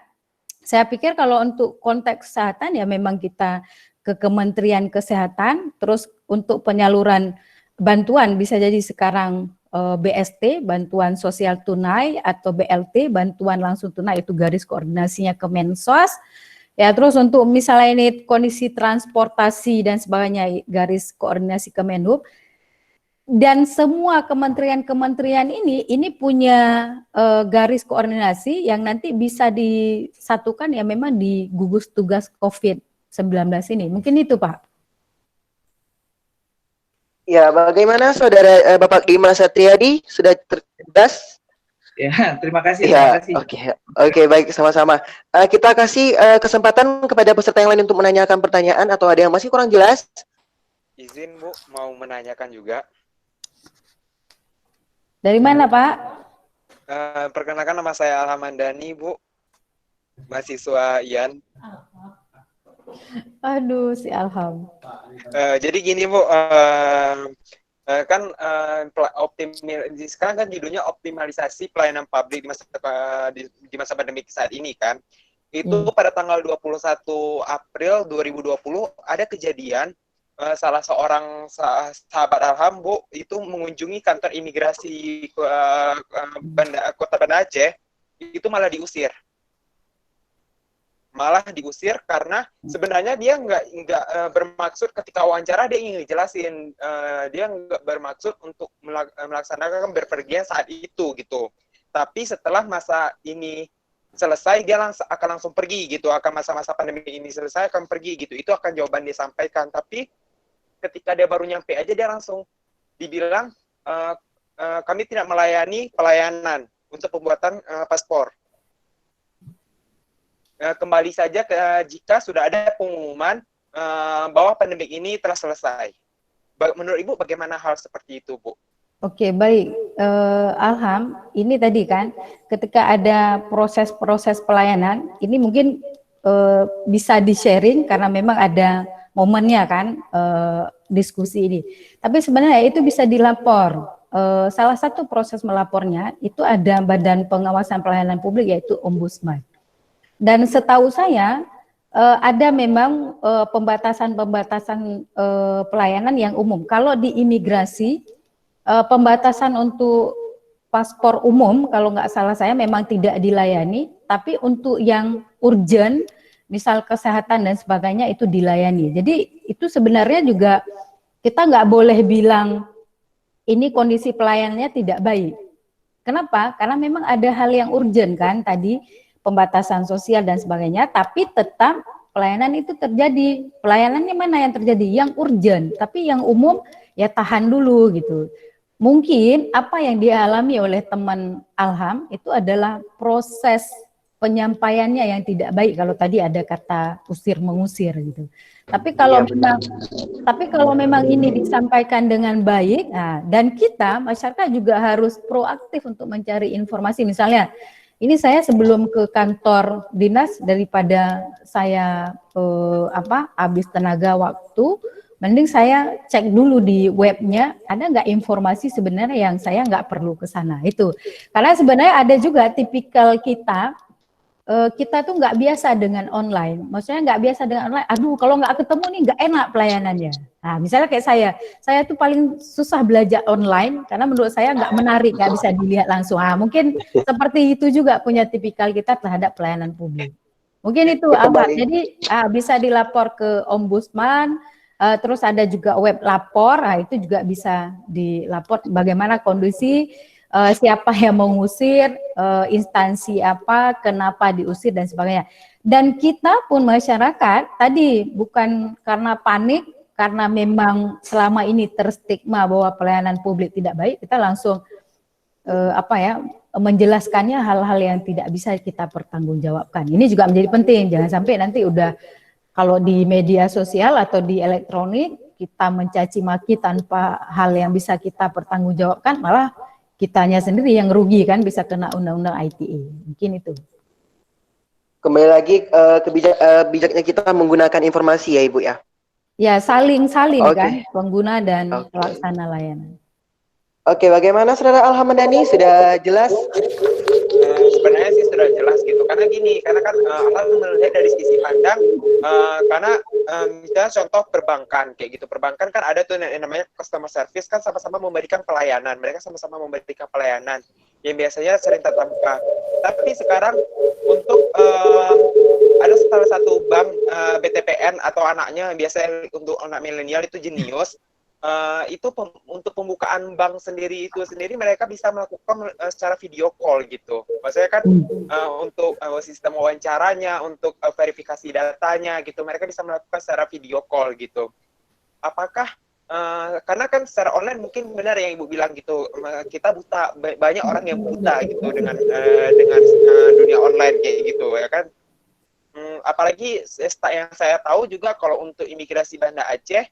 [SPEAKER 3] saya pikir kalau untuk konteks kesehatan ya memang kita ke Kementerian Kesehatan, terus untuk penyaluran bantuan bisa jadi sekarang BST, bantuan sosial tunai, atau BLT, bantuan langsung tunai, itu garis koordinasinya ke Mensos. Ya, terus untuk misalnya ini kondisi transportasi dan sebagainya, garis koordinasi ke Menhub. Dan semua kementerian-kementerian ini punya garis koordinasi yang nanti bisa disatukan ya memang di gugus tugas COVID-19 ini. Mungkin itu Pak.
[SPEAKER 1] Ya, bagaimana Saudara Bapak Dimas Satriadi? Sudah cerdas?
[SPEAKER 5] Ya, terima kasih.
[SPEAKER 1] Ya, oke, baik, sama-sama. Kita kasih kesempatan kepada peserta yang lain untuk menanyakan pertanyaan atau ada yang masih kurang jelas?
[SPEAKER 6] Izin Bu, mau menanyakan juga.
[SPEAKER 3] Dari mana Pak?
[SPEAKER 6] Perkenalkan nama saya Alhamandani Bu, mahasiswa IAN.
[SPEAKER 3] Aduh, si Alham.
[SPEAKER 6] Jadi gini Bu, sekarang kan judulnya optimalisasi pelayanan publik di masa pandemi saat ini kan. Itu pada tanggal 21 April 2020 ada kejadian salah seorang sahabat Alham Bu itu mengunjungi kantor imigrasi Kota Banda Aceh, itu malah diusir. malah diusir karena sebenarnya dia nggak bermaksud ketika wawancara dia ingin dijelasin, dia nggak bermaksud untuk melaksanakan berpergian saat itu gitu. Tapi setelah masa ini selesai dia akan langsung pergi gitu, akan masa-masa pandemi ini selesai akan pergi gitu. Itu akan jawaban dia sampaikan. Tapi ketika dia baru nyampe aja dia langsung dibilang kami tidak melayani pelayanan untuk pembuatan paspor. Kembali saja jika sudah ada pengumuman bahwa pandemi ini telah selesai. Menurut Ibu bagaimana hal seperti itu, Bu?
[SPEAKER 3] Oke, baik. Alham, ini tadi kan ketika ada proses-proses pelayanan, ini mungkin bisa di-sharing karena memang ada momennya kan diskusi ini. Tapi sebenarnya itu bisa dilapor. Salah satu proses melapornya itu ada Badan Pengawasan Pelayanan Publik yaitu Ombudsman. Dan setahu saya ada memang pembatasan-pembatasan pelayanan yang umum. Kalau di imigrasi pembatasan untuk paspor umum, kalau nggak salah saya memang tidak dilayani, tapi untuk yang urgent, misal kesehatan dan sebagainya itu dilayani. Jadi itu sebenarnya juga kita nggak boleh bilang ini kondisi pelayanannya tidak baik. Kenapa? Karena memang ada hal yang urgent kan tadi, pembatasan sosial dan sebagainya, tapi tetap pelayanan itu terjadi. Pelayanannya mana yang terjadi? Yang urgent, tapi yang umum ya tahan dulu gitu. Mungkin apa yang dialami oleh teman Alham itu adalah proses penyampaiannya yang tidak baik, kalau tadi ada kata usir mengusir gitu. Tapi kalau memang ini disampaikan dengan baik, nah, dan kita masyarakat juga harus proaktif untuk mencari informasi. Misalnya ini saya sebelum ke kantor dinas, daripada saya habis tenaga waktu, mending saya cek dulu di webnya, ada nggak informasi sebenarnya yang saya nggak perlu ke sana. Itu karena sebenarnya ada juga tipikal kita tuh nggak biasa dengan online. Maksudnya nggak biasa dengan online, aduh kalau nggak ketemu nih nggak enak pelayanannya. Nah misalnya kayak saya tuh paling susah belajar online karena menurut saya nggak menarik, nggak bisa dilihat langsung. Mungkin seperti itu juga punya tipikal kita terhadap pelayanan publik. Mungkin itu Ahmad. Jadi bisa dilapor ke Ombudsman, terus ada juga web lapor, itu juga bisa dilapor bagaimana kondisi, siapa yang mengusir, instansi apa, kenapa diusir dan sebagainya. Dan kita pun masyarakat tadi bukan karena panik, karena memang selama ini terstigma bahwa pelayanan publik tidak baik, kita langsung menjelaskannya hal-hal yang tidak bisa kita pertanggungjawabkan. Ini juga menjadi penting, jangan sampai nanti udah kalau di media sosial atau di elektronik kita mencaci maki tanpa hal yang bisa kita pertanggungjawabkan, malah kitanya sendiri yang rugi kan, bisa kena undang-undang ITE. Mungkin itu.
[SPEAKER 1] Kembali lagi bijaknya kita menggunakan informasi ya Ibu ya.
[SPEAKER 3] Ya saling kan, pengguna dan pelaksana layanan.
[SPEAKER 1] Oke, bagaimana Saudara Alham Madani, sudah jelas?
[SPEAKER 6] Sebenarnya sih sudah jelas gitu, karena kan Alham melihat dari sisi pandang, karena misalnya contoh perbankan kayak gitu, perbankan kan ada tuh yang namanya customer service, kan sama-sama memberikan pelayanan, mereka sama-sama memberikan pelayanan yang biasanya sering tatap muka. Tapi sekarang untuk ada salah satu bank BTPN atau anaknya, biasanya untuk anak milenial itu Jenius. Untuk pembukaan bank sendiri mereka bisa melakukan secara video call gitu. Maksudnya kan untuk sistem wawancaranya, untuk verifikasi datanya gitu, mereka bisa melakukan secara video call gitu. Apakah karena kan secara online mungkin benar yang Ibu bilang gitu, kita buta, banyak orang yang buta gitu dengan dunia online kayak gitu ya kan. Apalagi yang saya tahu juga kalau untuk imigrasi Banda Aceh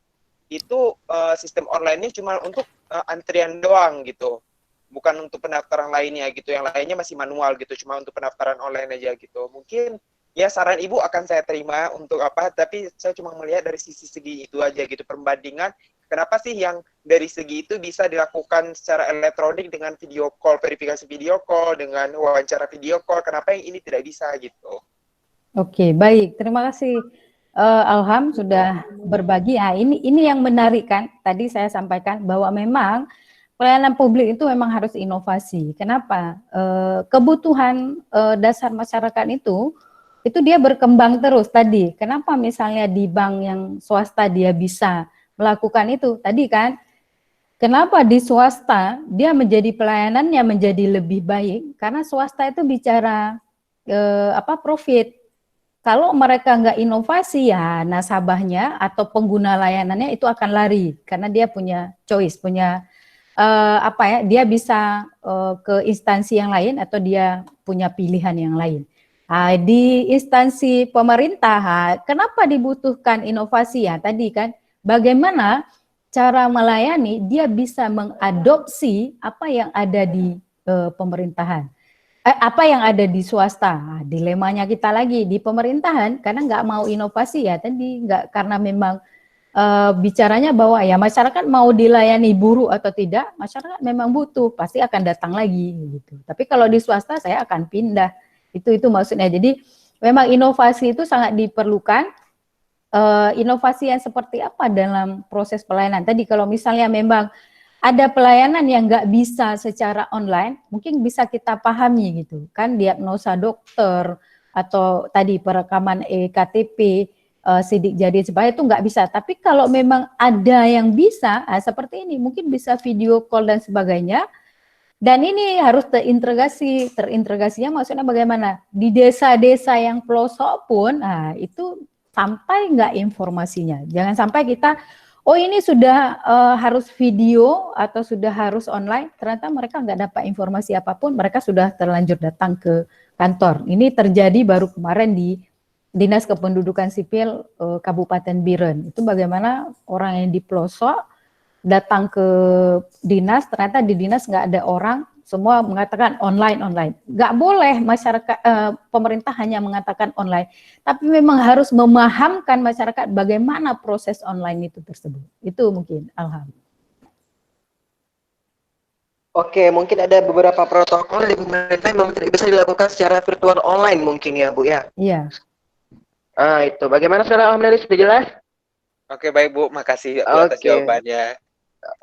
[SPEAKER 6] itu sistem online-nya cuma untuk antrian doang gitu, bukan untuk pendaftaran lainnya gitu, yang lainnya masih manual gitu, cuma untuk pendaftaran online aja gitu. Mungkin ya saran Ibu akan saya terima untuk tapi saya cuma melihat dari segi itu aja gitu, perbandingan kenapa sih yang dari segi itu bisa dilakukan secara elektronik dengan video call, verifikasi video call, dengan wawancara video call, kenapa yang ini tidak bisa gitu.
[SPEAKER 3] Oke, baik, terima kasih. Alham sudah berbagi. Ini yang menarik kan. Tadi saya sampaikan bahwa memang pelayanan publik itu memang harus inovasi. Kenapa? Kebutuhan dasar masyarakat itu itu dia berkembang terus tadi. Kenapa misalnya di bank yang swasta dia bisa melakukan itu tadi kan? Kenapa di swasta dia menjadi pelayanannya menjadi lebih baik? Karena swasta itu bicara profit. Kalau mereka nggak inovasi ya nasabahnya atau pengguna layanannya itu akan lari karena dia punya choice, punya dia bisa ke instansi yang lain atau dia punya pilihan yang lain. Di instansi pemerintah, kenapa dibutuhkan inovasi ya? Tadi kan, bagaimana cara melayani, dia bisa mengadopsi apa yang ada di pemerintahan. Apa yang ada di swasta. Dilemanya kita lagi di pemerintahan, karena nggak mau inovasi ya, tadi nggak karena memang bicaranya bahwa ya masyarakat mau dilayani buruh atau tidak, masyarakat memang butuh, pasti akan datang lagi gitu. Tapi kalau di swasta saya akan pindah. Itu maksudnya. Jadi memang inovasi itu sangat diperlukan. Inovasi yang seperti apa dalam proses pelayanan. Tadi kalau misalnya memang ada pelayanan yang nggak bisa secara online, mungkin bisa kita pahami gitu. Kan diagnosa dokter atau tadi perekaman EKTP, sidik jari sebagainya itu nggak bisa. Tapi kalau memang ada yang bisa, seperti ini mungkin bisa video call dan sebagainya. Dan ini harus terintegrasinya maksudnya bagaimana? Di desa-desa yang pelosok pun, itu sampai nggak informasinya. Jangan sampai kita, oh ini sudah harus video atau sudah harus online, ternyata mereka nggak dapat informasi apapun, mereka sudah terlanjur datang ke kantor. Ini terjadi baru kemarin di Dinas Kependudukan Sipil Kabupaten Biren. Itu bagaimana orang yang di pelosok datang ke dinas, ternyata di dinas nggak ada orang, semua mengatakan online. Nggak boleh masyarakat, pemerintah hanya mengatakan online, tapi memang harus memahamkan masyarakat bagaimana proses online itu tersebut. Itu mungkin, alhamdulillah.
[SPEAKER 1] Oke, mungkin ada beberapa protokol di pemerintah yang tidak bisa dilakukan secara virtual online mungkin ya Bu ya?
[SPEAKER 3] Iya.
[SPEAKER 1] Itu. Bagaimana sekarang alhamdulillah sudah jelas?
[SPEAKER 6] Oke, baik Bu, makasih atas jawabannya.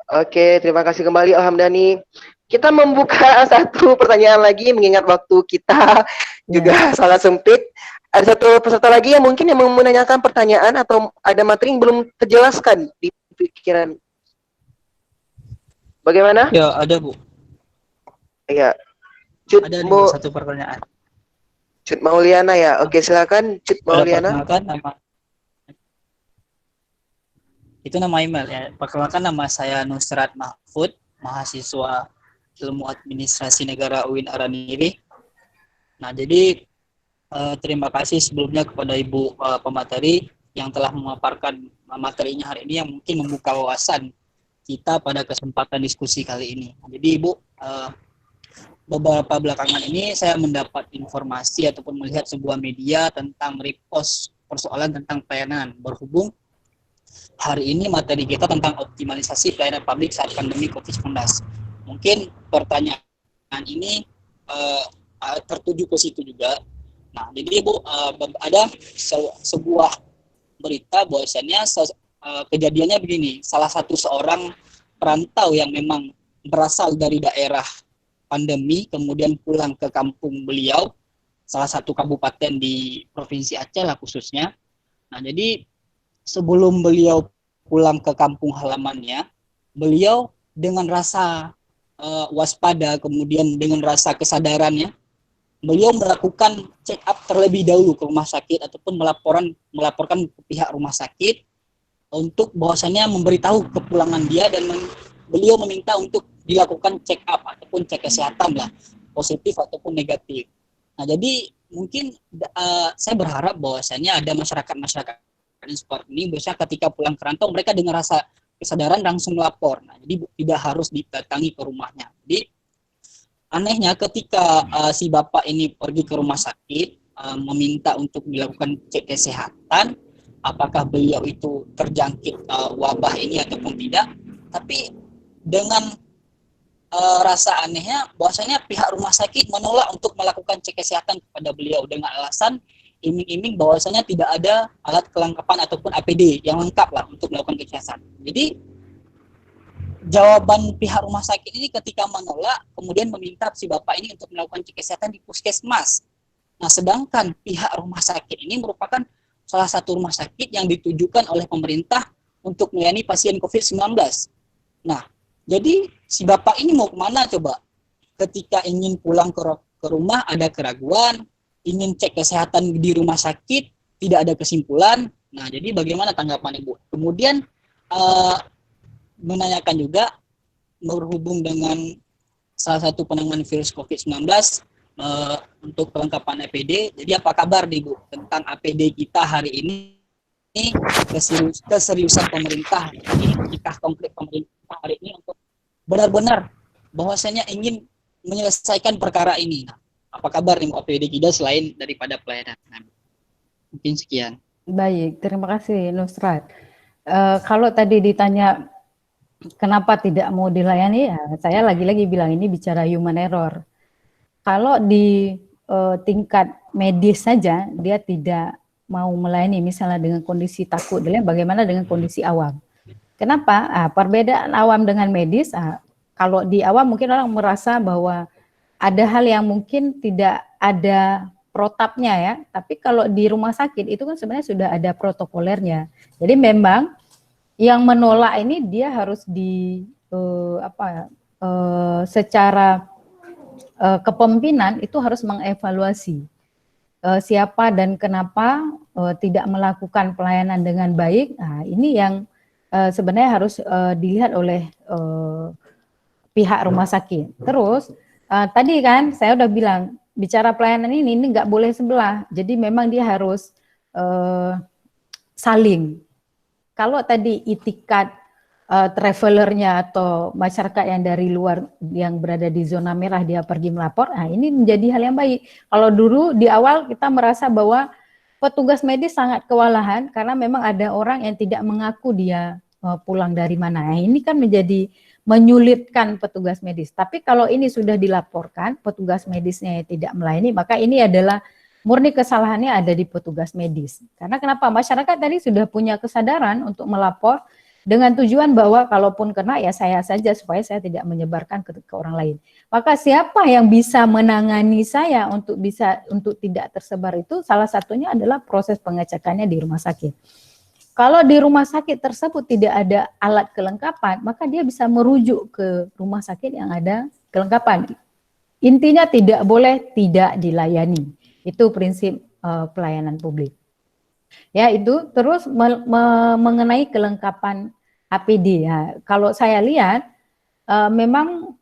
[SPEAKER 1] Oke, terima kasih kembali Alhamdani. Kita membuka satu pertanyaan lagi mengingat waktu kita juga sangat sempit. Ada satu peserta lagi yang mungkin yang mau menanyakan pertanyaan atau ada materi yang belum terjelaskan di pikiran. Bagaimana?
[SPEAKER 7] Ya, ada Bu.
[SPEAKER 1] Iya. Cut,
[SPEAKER 7] Ada nih,
[SPEAKER 1] Bu.
[SPEAKER 7] satu pertanyaan.
[SPEAKER 1] Cut Mauliana ya. Oke, silakan Cut Mauliana.
[SPEAKER 7] Itu nama email ya. Perkenalkan, nama saya Nusrat Mahfud, mahasiswa Ilmu Administrasi Negara UIN Araniri. Nah, jadi terima kasih sebelumnya kepada Ibu pemateri yang telah memaparkan materinya hari ini yang mungkin membuka wawasan kita pada kesempatan diskusi kali ini. Jadi Ibu, beberapa belakangan ini saya mendapat informasi ataupun melihat sebuah media tentang repost persoalan tentang pelayanan, berhubung hari ini materi kita tentang optimalisasi pelayanan publik saat pandemi COVID-19. Mungkin pertanyaan ini tertuju ke situ juga. Nah, jadi Ibu, ada sebuah berita bahwasannya kejadiannya begini, salah satu seorang perantau yang memang berasal dari daerah pandemi, kemudian pulang ke kampung beliau, salah satu kabupaten di Provinsi Aceh lah khususnya. Nah, jadi sebelum beliau pulang ke kampung halamannya, beliau dengan rasa waspada, kemudian dengan rasa kesadarannya, beliau melakukan check up terlebih dahulu ke rumah sakit ataupun melaporkan ke pihak rumah sakit untuk bahwasannya memberitahu kepulangan dia, dan beliau meminta untuk dilakukan check up ataupun cek kesehatan lah, positif ataupun negatif. Nah, jadi mungkin saya berharap bahwasannya ada masyarakat seperti ini, biasanya ketika pulang ke rantau mereka dengan rasa kesadaran langsung melapor. Nah, jadi tidak harus didatangi ke rumahnya. Jadi anehnya ketika si bapak ini pergi ke rumah sakit meminta untuk dilakukan cek kesehatan, apakah beliau itu terjangkit wabah ini ataupun tidak, tapi dengan rasa anehnya bahwasanya pihak rumah sakit menolak untuk melakukan cek kesehatan kepada beliau dengan alasan iming-iming bahwasanya tidak ada alat kelengkapan ataupun APD yang lengkap lah untuk melakukan kesehatan. Jadi jawaban pihak rumah sakit ini ketika menolak, kemudian meminta si bapak ini untuk melakukan cek kesehatan di puskesmas. Nah, sedangkan pihak rumah sakit ini merupakan salah satu rumah sakit yang ditujukan oleh pemerintah untuk melayani pasien COVID-19. Nah, jadi si bapak ini mau kemana coba? Ketika ingin pulang ke rumah ada keraguan, ingin cek kesehatan di rumah sakit, tidak ada kesimpulan. Nah, jadi bagaimana tanggapan Ibu? Kemudian menanyakan juga berhubung dengan salah satu penanganan virus COVID-19 untuk kelengkapan APD. Jadi apa kabar nih Bu tentang APD kita hari ini, keseriusan pemerintah ini, nikah konkret pemerintah hari ini untuk benar-benar bahwasanya ingin menyelesaikan perkara ini. Nah, apa kabar nih APD kita selain daripada pelayanan? Nah, mungkin sekian.
[SPEAKER 3] Baik, terima kasih Nusrat. Kalau tadi ditanya kenapa tidak mau dilayani, ya saya lagi-lagi bilang ini bicara human error. Kalau di tingkat medis saja dia tidak mau melayani, misalnya dengan kondisi takut, bagaimana dengan kondisi awam? Kenapa? Perbedaan awam dengan medis, kalau di awam mungkin orang merasa bahwa ada hal yang mungkin tidak ada protapnya ya, tapi kalau di rumah sakit itu kan sebenarnya sudah ada protokolernya. Jadi memang yang menolak ini dia harus secara kepemimpinan itu harus mengevaluasi siapa dan kenapa tidak melakukan pelayanan dengan baik. Nah, ini yang sebenarnya harus dilihat oleh pihak rumah sakit. Terus tadi kan saya udah bilang bicara pelayanan ini nggak boleh sebelah. Jadi memang dia harus saling. Kalau tadi itikat travelernya atau masyarakat yang dari luar yang berada di zona merah dia pergi melapor, nah ini menjadi hal yang baik. Kalau dulu di awal kita merasa bahwa petugas medis sangat kewalahan karena memang ada orang yang tidak mengaku dia pulang dari mana. Nah, ini kan menjadi menyulitkan petugas medis. Tapi kalau ini sudah dilaporkan, petugas medisnya tidak melayani, maka ini adalah murni kesalahannya ada di petugas medis. Karena kenapa? Masyarakat tadi sudah punya kesadaran untuk melapor dengan tujuan bahwa kalaupun kena ya saya saja supaya saya tidak menyebarkan ke orang lain. Maka siapa yang bisa menangani saya untuk tidak tersebar itu salah satunya adalah proses pengecekannya di rumah sakit. Kalau di rumah sakit tersebut tidak ada alat kelengkapan, maka dia bisa merujuk ke rumah sakit yang ada kelengkapan. Intinya tidak boleh tidak dilayani. Itu prinsip pelayanan publik. Ya, itu terus mengenai kelengkapan APD. Ya, kalau saya lihat memang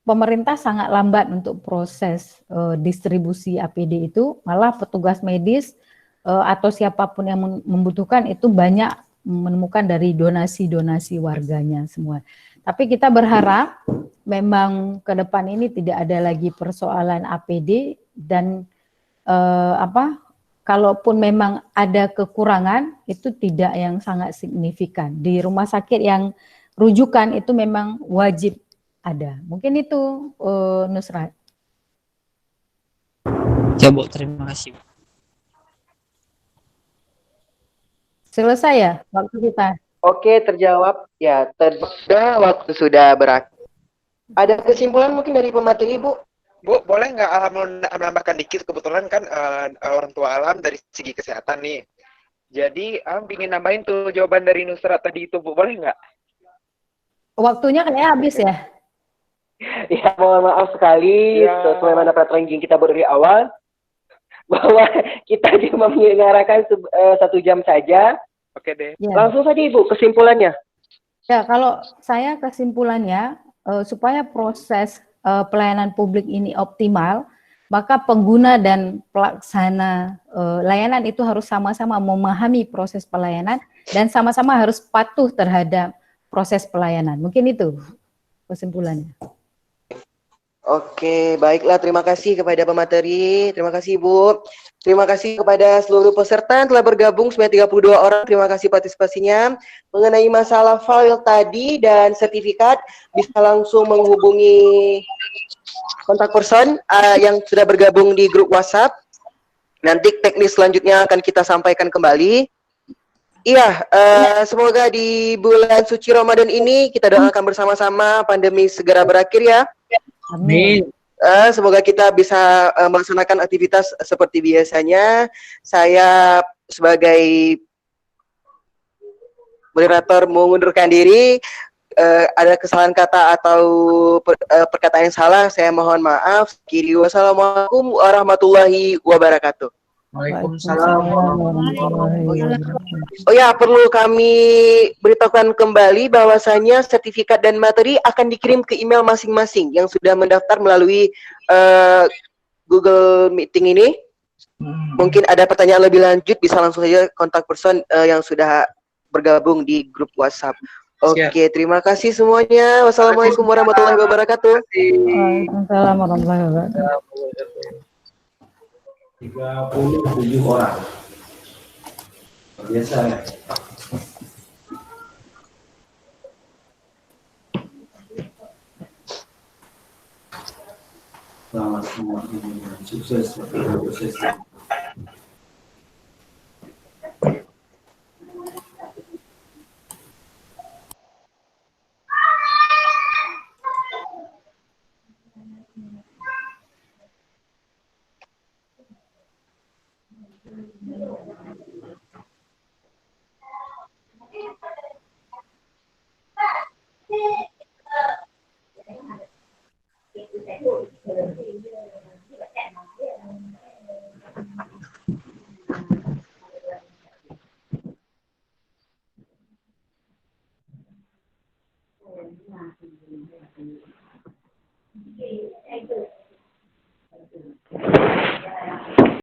[SPEAKER 3] pemerintah sangat lambat untuk proses distribusi APD itu, malah petugas medis atau siapapun yang membutuhkan itu banyak menemukan dari donasi-donasi warganya semua. Tapi kita berharap memang ke depan ini tidak ada lagi persoalan APD dan kalaupun memang ada kekurangan itu tidak yang sangat signifikan. Di rumah sakit yang rujukan itu memang wajib ada. Mungkin itu Nusrat.
[SPEAKER 7] Ya Bu, terima kasih.
[SPEAKER 3] Selesai ya waktu kita?
[SPEAKER 1] Oke, terjawab. Ya, waktu sudah berakhir. Ada kesimpulan mungkin dari pemateri, Bu?
[SPEAKER 6] Bu, boleh nggak menambahkan dikit? Kebetulan kan orang tua Alam dari segi kesehatan nih. Jadi, ingin nambahin tuh jawaban dari Nusrat tadi itu, Bu. Boleh nggak?
[SPEAKER 3] Waktunya kayaknya habis ya?
[SPEAKER 1] Ya, mohon maaf sekali.
[SPEAKER 6] Ya.
[SPEAKER 1] Sesuai mana peraturan yang kita buat dari awal, bahwa kita cuma menyelenggarakan 1 jam saja.
[SPEAKER 6] Oke deh.
[SPEAKER 3] Ya.
[SPEAKER 1] Langsung saja Ibu, kesimpulannya.
[SPEAKER 3] Ya, kalau saya kesimpulannya, supaya proses pelayanan publik ini optimal, maka pengguna dan pelaksana layanan itu harus sama-sama memahami proses pelayanan dan sama-sama harus patuh terhadap proses pelayanan. Mungkin itu kesimpulannya.
[SPEAKER 1] Oke, baiklah. Terima kasih kepada pemateri. Terima kasih, Ibu. Terima kasih kepada seluruh peserta yang telah bergabung, sebanyak 32 orang. Terima kasih partisipasinya. Mengenai masalah file tadi dan sertifikat, bisa langsung menghubungi kontak person yang sudah bergabung di grup WhatsApp. Nanti teknis selanjutnya akan kita sampaikan kembali. Iya, semoga di bulan suci Ramadan ini kita doakan bersama-sama pandemi segera berakhir ya.
[SPEAKER 3] Amin.
[SPEAKER 1] Semoga kita bisa melaksanakan aktivitas seperti biasanya. Saya sebagai moderator mengundurkan diri. Ada kesalahan kata atau perkataan yang salah, saya mohon maaf. Wassalamualaikum warahmatullahi wabarakatuh.
[SPEAKER 5] Waalaikumsalam warahmatullahi wabarakatuh.
[SPEAKER 1] Oh ya, perlu kami beritahukan kembali bahwasanya sertifikat dan materi akan dikirim ke email masing-masing yang sudah mendaftar melalui Google Meeting ini. Mungkin ada pertanyaan lebih lanjut, bisa langsung saja kontak person yang sudah bergabung di grup WhatsApp. Oke, terima kasih semuanya. Wassalamualaikum warahmatullahi wabarakatuh.
[SPEAKER 3] Waalaikumsalam warahmatullahi wabarakatuh.
[SPEAKER 8] 37 orang. Biasa. Selamat semua, sukses proses.